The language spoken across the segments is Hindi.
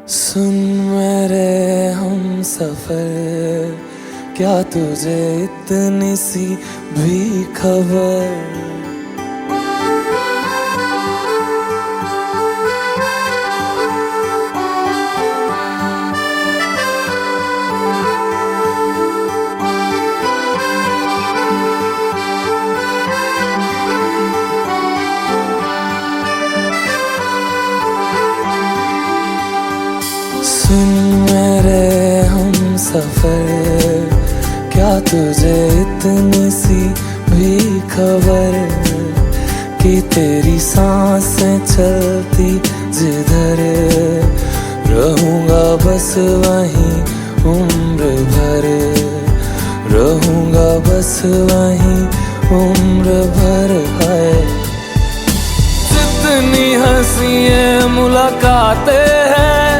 सुन मेरे हम सफर, क्या तुझे इतनी सी भी खबर? सुन मेरे हम सफर, क्या तुझे इतनी सी भी खबर कि तेरी सांसें चलती जिधर, रहूंगा बस वहीं उम्र भर, रहूंगा बस वहीं उम्र भर। है जितनी हंसी मुलाकातें हैं,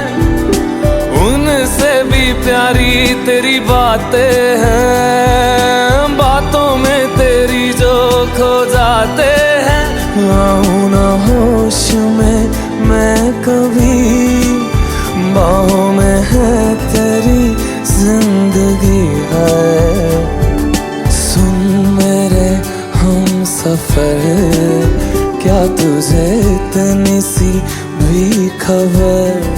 उनसे भी प्यारी तेरी बातें हैं, बातों में तेरी जो खो जाते हैं। आऊं ना होश में मैं कभी, बाहों में है तेरी जिंदगी है। सुन मेरे हम सफर, क्या तुझे इतनी सी भी खबर?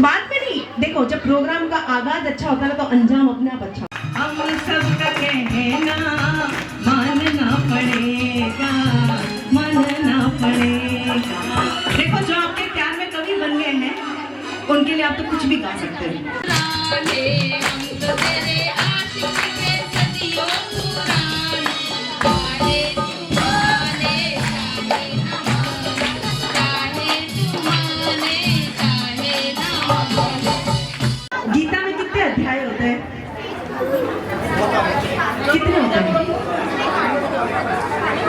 बात में नहीं, देखो जब प्रोग्राम का आगाज अच्छा होता है तो अंजाम अपने आप अच्छा। हम सबका कहना मानना पड़ेगा, मानना पड़ेगा। देखो जो आपके प्यार में कवि बन गए हैं, उनके लिए आप तो कुछ भी गा सकते हैं। गीता में कितने अध्याय होते हैं? कितने होते हैं?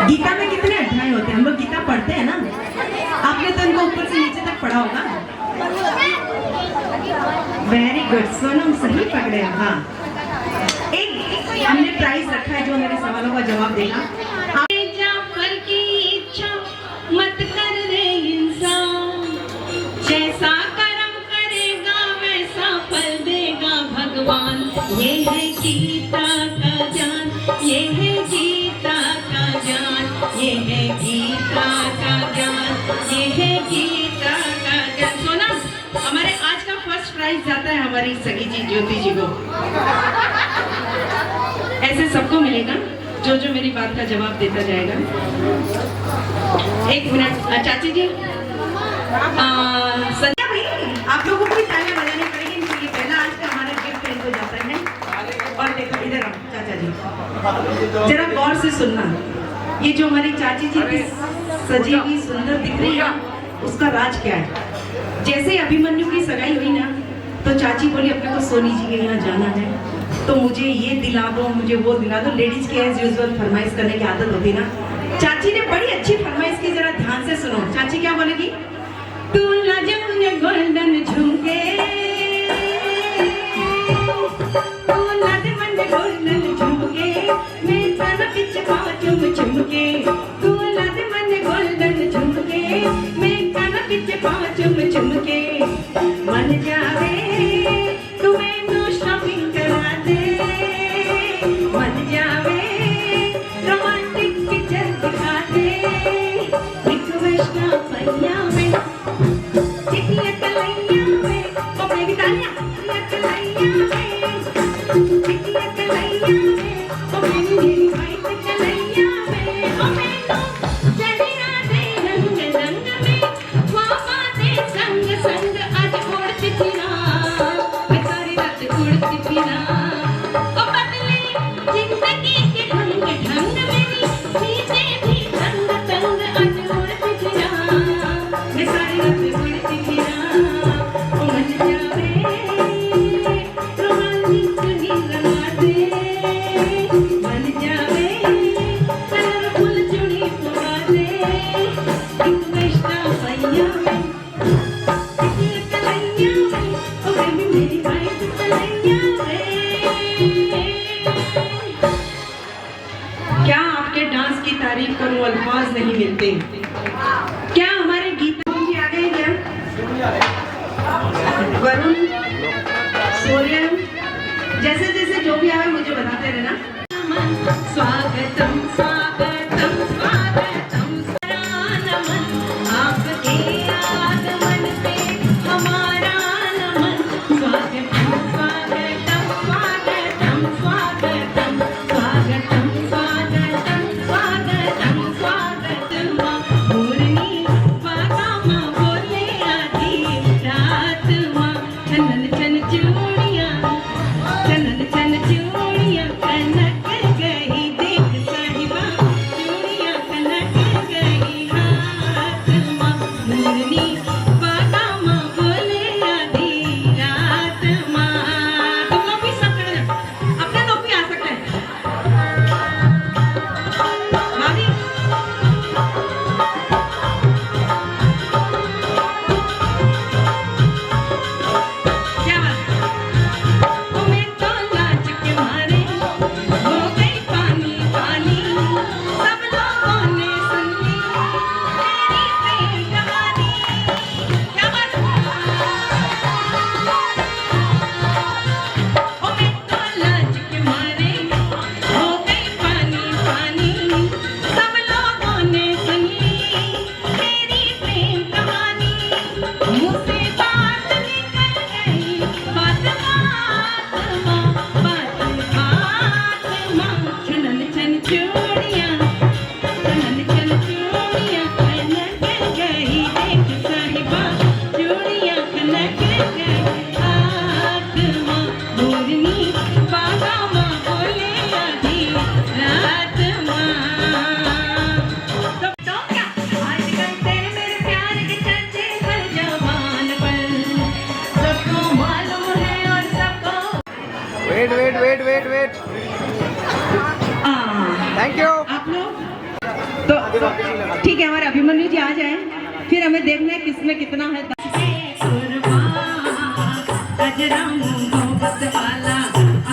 गीता में कितने अध्याय होते हैं? हम लोग गीता पढ़ते हैं ना, आपने तो इनको ऊपर से नीचे तक पढ़ा होगा। वेरी गुड, सोनम सही पकड़े। हाँ, एक हमने प्राइज रखा है जो मेरे सवालों का जवाब देगा। जाफर की इच्छा मत कर रे इंसान, जैसा कर्म करेगा वैसा फल देगा भगवान। ये है गीता का ज्ञान, ये है गीता का ज्ञान, ये है गीता का ज्ञान, ये है गीता का ज्ञान। सोनम, हमारे आज का फर्स्ट प्राइज जाता है हमारी सगी जी ज्योति जी को। ऐसे सबको मिलेगा। जो जो मेरी बात का जवाब देता जाएगा। एक मिनट चाची जी, संध्या भाई आप लोगों को भी तालियां बजानी पड़ेगी, क्योंकि पहला आज का हमारा गिफ्ट इनको जाता है। और देखो इधर आओ चाचा जी, जरा गौर से सुनना। ये जो हमारी चाची जी की सजी हुई सुंदर दिख रही है, उसका राज क्या है? जैसे अभिमन्यु की सगाई हुई ना, तो चाची बोली अपने को सोनी जी के यहाँ जाना है, तो मुझे ये दिला दो, मुझे वो दिला दो। लेडीज की एज यूजुअल फरमाइश करने की आदत होती ना। चाची ने बड़ी अच्छी फरमाइश की, जरा ध्यान से सुनो। चाची क्या बोलेगी? तू लाजमुने गोल्डन झुमके, तू लाजमुने गोल्डन झुमके, मैं जाना पिच पाँव चुम चुमके, तू लाजमुने गोल्डन झुमके, मैं जाना पिच पाँव चुम चुमके, मन जावे तुम्हें नो शॉपिंग करा दे, मन जावे रोमांटिक पिक्चर दिखा दे, रिक्वेस्ट ना पैया में चिटिया कलैया में, ओ बेबी तालियां, चिटिया कलैया में, चिटिया कलैया में, ओ बेबी मेरी वाइट कलैया में, ओ मैनू जड़िया दे रंग रंग में, वामा दे संग संग आज उड़ती फिरा, मैं सारी रात उड़ती फिरा, ओ बदले जिंदगी के ढंग ढंग मेरी नीचे भी तंग तंग आज उड़ती फिरा, मैं सारी रात उड़ती फिरा, ओ मन जावे रोमांटिक चुनी लगा दे, मन जावे कलरफुल चुनी पवा दे, रिक्वेस्ट ना पैया में चिटिया कलैया में, ओ बेबी मेरी वाइट कलैया में। क्या आपके डांस की तारीफ करूं, अल्फाज नहीं मिलते। क्या हमारे गीत जी आ गए क्या? वरुण, सूर्य, जैसे जैसे जो भी आए मुझे बताते रहना। स्वागतम स्वागतम स्वागतम नमन, आपके आगमन पे हमारा नमन, स्वागतम स्वागतम स्वागतम स्वागतम स्वागतम स्वागतम स्वागतम स्वागतम, पूर्णी वागामा बोले आधी रात माँ, चनन चन चूड़ियाँ, चनन चन चूड़ियाँ कनक गई, देख साहिबा चूड़ियाँ कनक गई हाथ माँ, पूर्णी वागामा बोले आधी रात माँ। तुम लोग भी सब खड़े हो, अपने लोग भी आ सकते हैं। भाभी क्या बात है? तुम्हें तो लाज के मारे हो गई पानी पानी, सब लोगों ने सुन ली तेरी प्रेम कहानी। क्या बात है? ओ मैं तो लाज के मारे हो गई पानी पानी, सब लोगों ने सुन ली तेरी प्रेम कहानी, मुझसे बात निकल गई, बात बात माँ, चनन चन चूड़ियाँ, चनन चन चूड़ियाँ कनक गई, देख साहिबा चूड़ियाँ कनक गई हाथ माँ, पूर्णी वागामा बोले आधी रात माँ। तो क्या आजकल तेरे मेरे प्यार के चर्चे हर जबान पर, सबको मालूम है और सबको wait wait wait wait wait thank you. आप लोग तो ठीक है, हमारे अभिमन्यु जी आ जाए, फिर हमें देखना है किसमें कितना है। गजरा मोहब्बत वाला,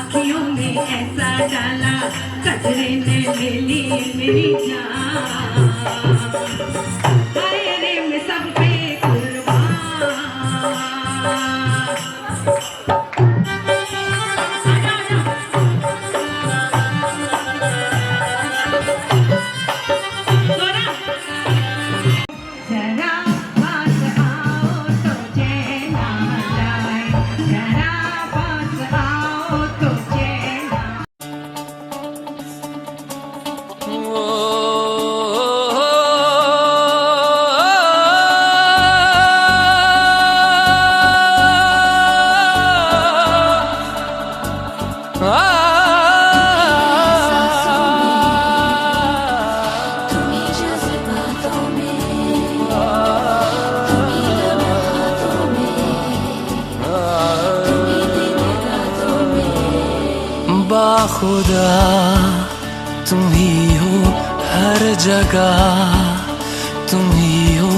अखियों में ऐसा डाला, कजरे ने ले ली मेरी जान, हाय रे मैं सब पे कुर्बान। जरा पास आओ तो चैन आ जाए, जरा पास आओ तो चैन आ बाखुदा तुम ही हो हर जगह, तुम ही हो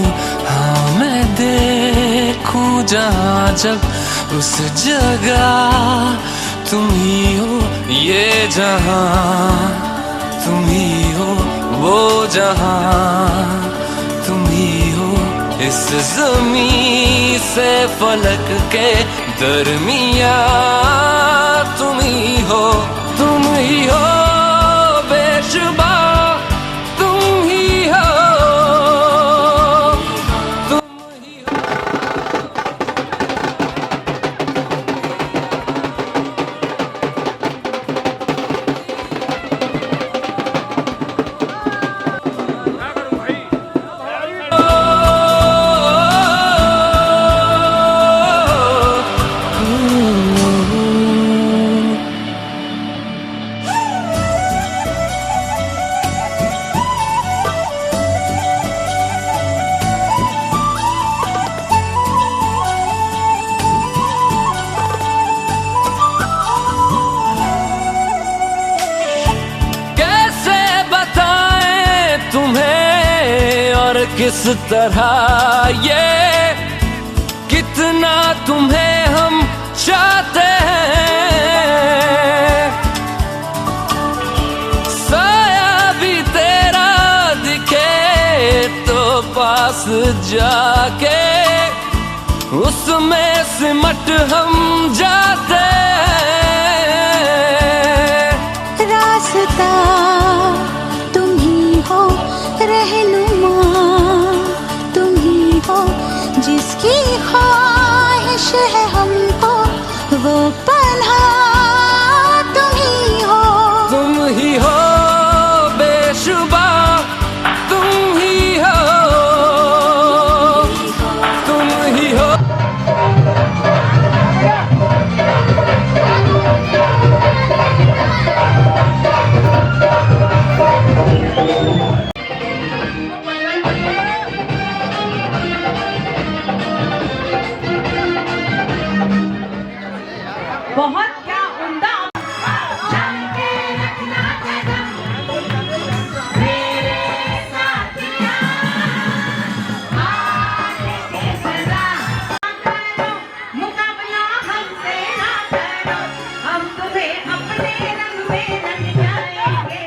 हाँ मैं देखूं जहाँ जब उस जगह, तुम ही हो ये जहाँ, तुम ही हो वो जहाँ, तुम ही हो इस ज़मीं से फलक के दरमिया, तुम ही हो बेशुबा, तुम ही हो, तुम ही हो। किस तरह ये कितना तुम्हें हम चाहते हैं, साया भी तेरा दिखे तो पास जाके उसमें सिमट हम जाते हैं। रास्ता तुम ही हो, रहनुमा जिसकी ख्वाहिश है हमको वो पन्हा, तुम ही हो बेशुबा, तुम ही हो, तुम ही हो। बहुत क्या उम्दा मुकाबला हमसे ना करो, हम तुम्हें अपने रंग में रंग जाएंगे,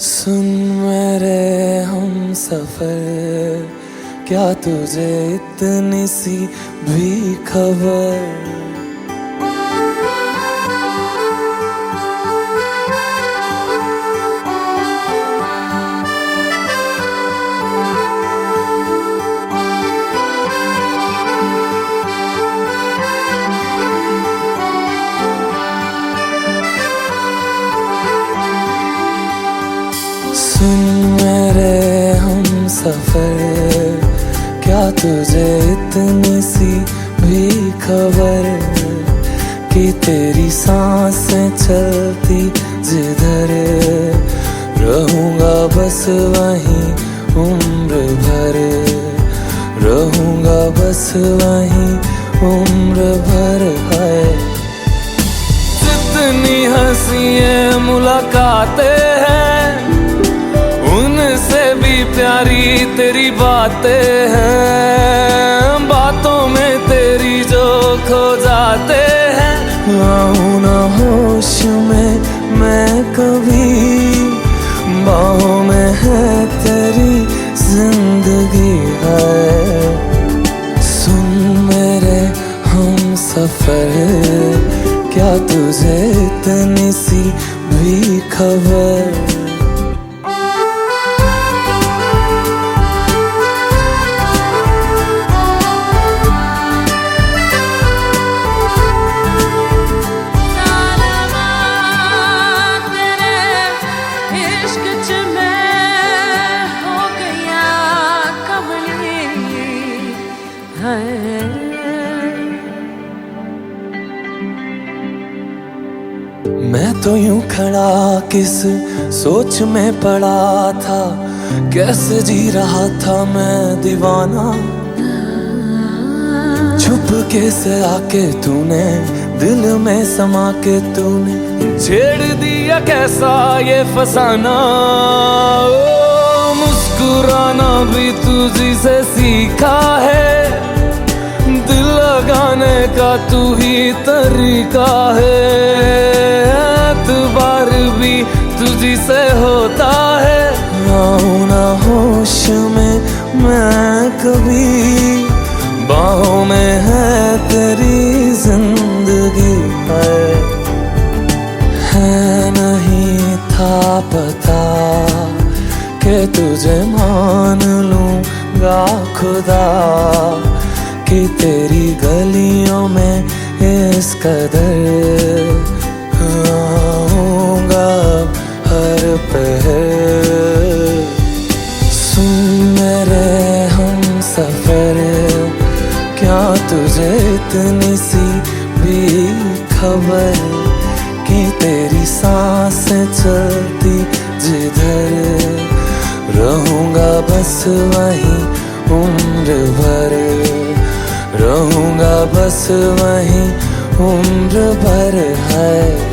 सुन मेरे हम सफर, क्या तुझे इतनी सी भी खबर? सफर, क्या तुझे इतनी सी भी खबर कि तेरी सांसें चलती जिधर, रहूंगा बस वहीं उम्र भर, रहूंगा बस वहीं उम्र भर। है जितनी हंसी मुलाकातें हैं, उनसे भी प्यारी तेरी बातें हैं, बातों में तेरी जो खो जाते हैं। आऊं ना होश में मैं कभी, बाहों में है तेरी जिंदगी है। सुन मेरे हम सफर, क्या तुझे इतनी सी भी खबर। मैं तो यूं खड़ा किस सोच में पड़ा था, कैसे जी रहा था मैं दीवाना। छुप के से आके तूने दिल में समा के तूने छेड़ दिया कैसा ये फसाना। ओ मुस्कुराना भी तुझी से सीखा है, दिल लगाने का तू ही तरीका है। एतबार भी तुझी से होता है। आऊं ना होश में मैं कभी, बाहों में है तेरी जिंदगी है नहीं था पता कि तुझे मान लूंगा खुदा, कि तेरी गलियों में इस कदर आऊंगा हर पहर। सुन मेरे हम सफर, क्या तुझे इतनी सी भी खबर कि तेरी सांसें चलती जिधर, रहूंगा बस वहीं उम्र भर, रहूंगा बस वहीं उम्र भर। है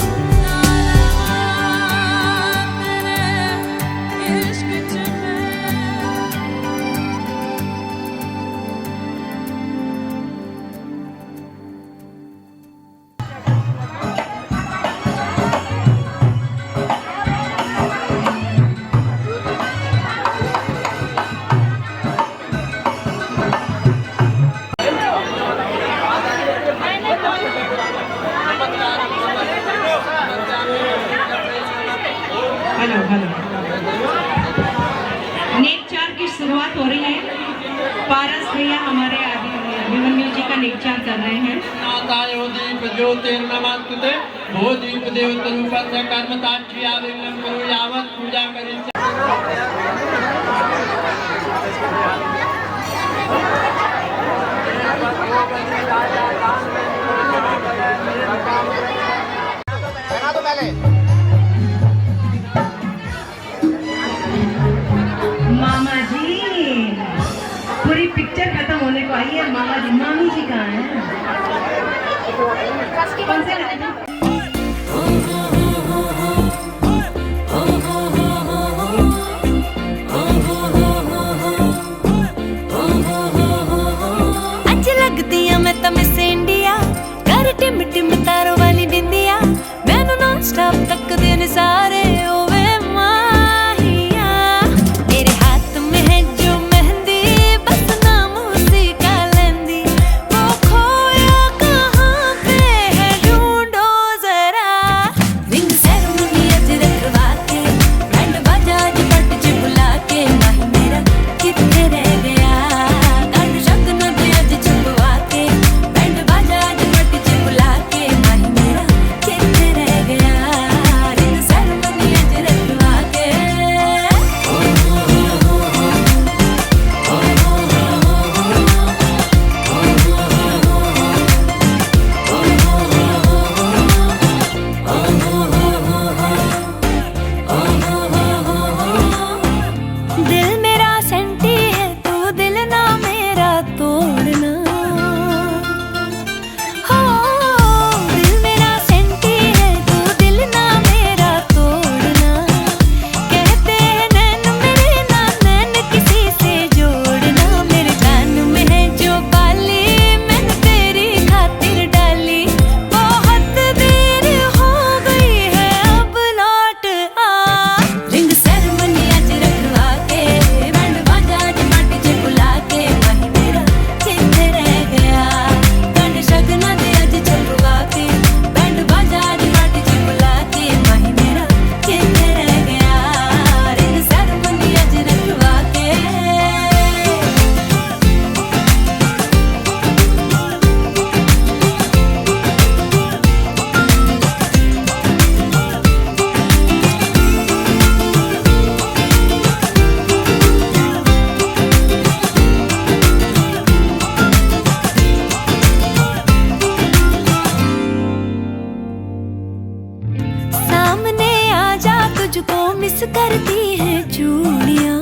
हेलो हेलो, नेकचार की शुरुआत हो रही है। पारस भैया हमारे अभिमन्यु जी का नेकचार कर रहे हैं। दीप ज्योतिर्नमस्तुते भो दीप देवतरूपस्य कर्मसाक्ष्यादिनं करो यावत् पूजा करिष्यामि। मामा जी, पूरी पिक्चर खत्म होने को आई है। मामा जी, मामी जी कहाँ हैं? कौन से गाने? अच्छी लगती है मैं तो मिस इंडिया, कर टिम टिम तारों वाली बिंदिया, मैनू नॉन स्टॉप तक दिन सारे ओवे माहिया। तेरे हाथ में है जो मेहंदी, बस नाम उसी का लेंदी, वो खोया कहाँ पे है ढूंढो करती है चूड़ियां